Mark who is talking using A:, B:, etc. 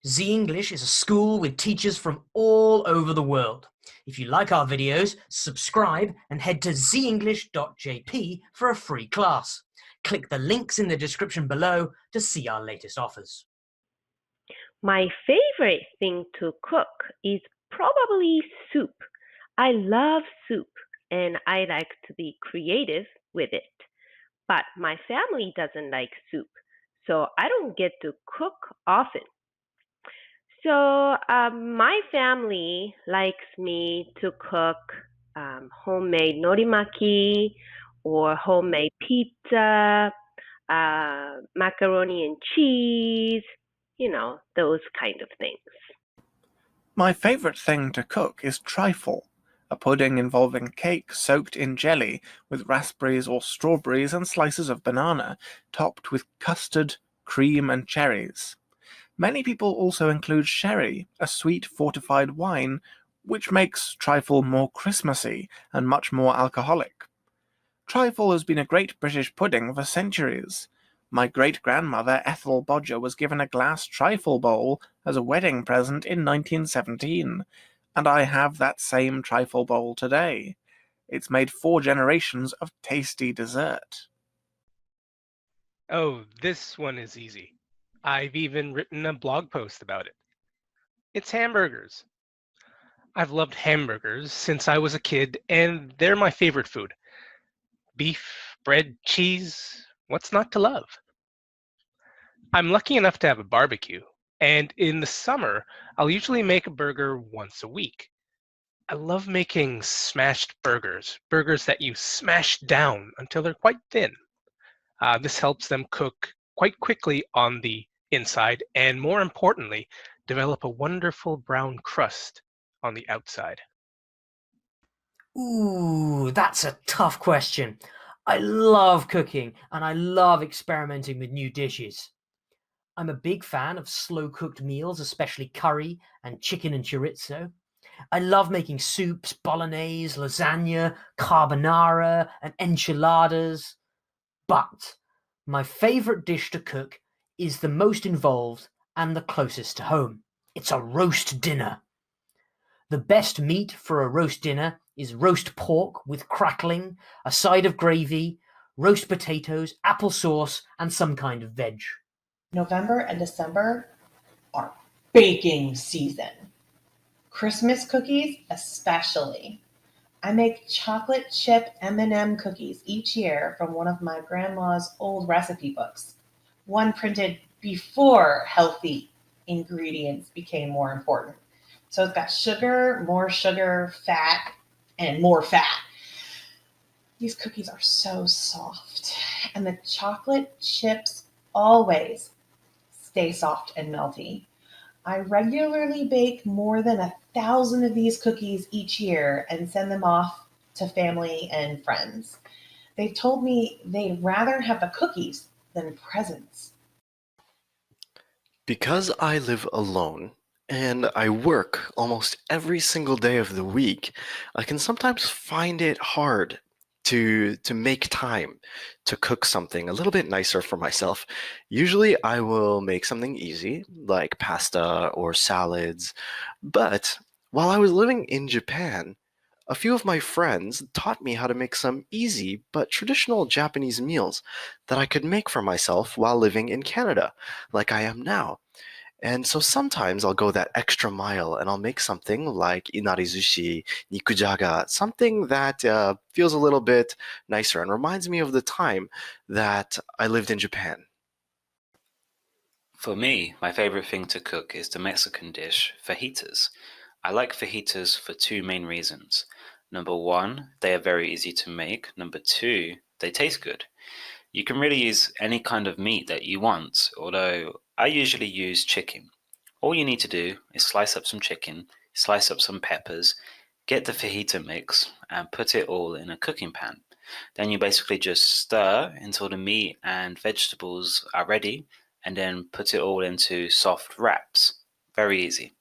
A: Z-English is a school with teachers from all over the world. If you like our videos, subscribe and head to zenglish.jp for a free class. Click the links in the description below to see our latest offers.
B: My favorite thing to cook is probably soup. I love soup and I like to be creative with it. But my family doesn't like soup, so I don't get to cook often. So my family likes me to cook homemade norimaki or homemade pizza, macaroni and cheese, those kind of things.
C: My favorite thing to cook is trifle, a pudding involving cake soaked in jelly with raspberries or strawberries and slices of banana, topped with custard, cream, and cherries. Many people also include sherry, a sweet fortified wine, which makes trifle more Christmassy and much more alcoholic. Trifle has been a great British pudding for centuries. My great-grandmother Ethel Bodger was given a glass trifle bowl as a wedding present in 1917, and I have that same trifle bowl today. It's made 4 generations of tasty dessert.
D: Oh, this one is easy. I've even written a blog post about it. It's hamburgers. I've loved hamburgers since I was a kid, and they're my favorite food. Beef, bread, cheese, what's not to love? I'm lucky enough to have a barbecue, and in the summer, I'll usually make a burger once a week. I love making smashed burgers, burgers that you smash down until they're quite thin. This helps them cook quite quickly on the inside, and more importantly, develop a wonderful brown crust on the outside.
A: Ooh, that's a tough question. I love cooking and I love experimenting with new dishes. I'm a big fan of slow-cooked meals, especially curry and chicken and chorizo. I love making soups, bolognese, lasagna, carbonara, and enchiladas. But my favorite dish to cook is the most involved and the closest to home. It's a roast dinner. The best meat for a roast dinner is roast pork with crackling, a side of gravy, roast potatoes, applesauce, and some kind of veg.
E: November and December are baking season. Christmas cookies especially. I make chocolate chip M&M cookies each year from one of my grandma's old recipe books, one printed before healthy ingredients became more important. So it's got sugar, fat, and more fat. These cookies are so soft, and the chocolate chips always stay soft and melty. I regularly bake more than 1,000 of these cookies each year and send them off to family and friends. They've told me they'd rather have the cookies than presents.
F: Because I live alone and I work almost every single day of the week, I can sometimes find it hard to make time to cook something a little bit nicer for myself. Usually I will make something easy like pasta or salads, but while I was living in Japan, a few of my friends taught me how to make some easy but traditional Japanese meals that I could make for myself while living in Canada, like I am now. And so sometimes I'll go that extra mile and I'll make something like inarizushi, nikujaga, something that feels a little bit nicer and reminds me of the time that I lived in Japan.
G: For me, my favorite thing to cook is the Mexican dish, fajitas. I like fajitas for 2 main reasons. Number 1, they are very easy to make. Number 2, they taste good. You can really use any kind of meat that you want, although I usually use chicken. All you need to do is slice up some chicken, slice up some peppers, get the fajita mix, and put it all in a cooking pan. Then you basically just stir until the meat and vegetables are ready, and then put it all into soft wraps. Very easy.